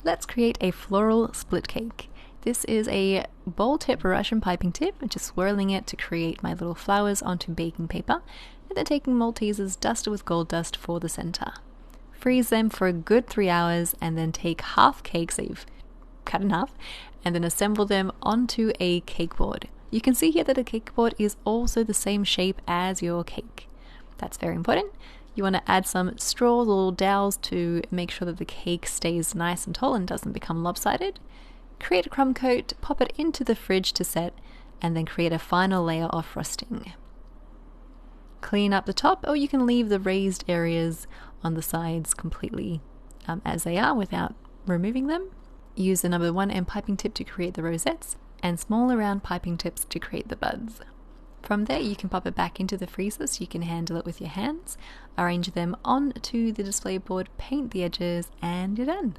Let's create a floral split cake. This is a bowl tip Russian piping tip, just swirling it to create my little flowers onto baking paper, and then taking Maltesers dusted with gold dust for the center. Freeze them for a good 3 hours, and then take half cakes that you've cut in half, and then assemble them onto a cake board. You can see here that the cake board is also the same shape as your cake. That's very important. You want to add some straws or little dowels to make sure that the cake stays nice and tall and doesn't become lopsided. Create a crumb coat, pop it into the fridge to set, and then create a final layer of frosting. Clean up the top, or you can leave the raised areas on the sides completely as they are without removing them. Use the number 1M piping tip to create the rosettes, and smaller round piping tips to create the buds. From there you can pop it back into the freezer so you can handle it with your hands, arrange them onto the display board, paint the edges, and you're done.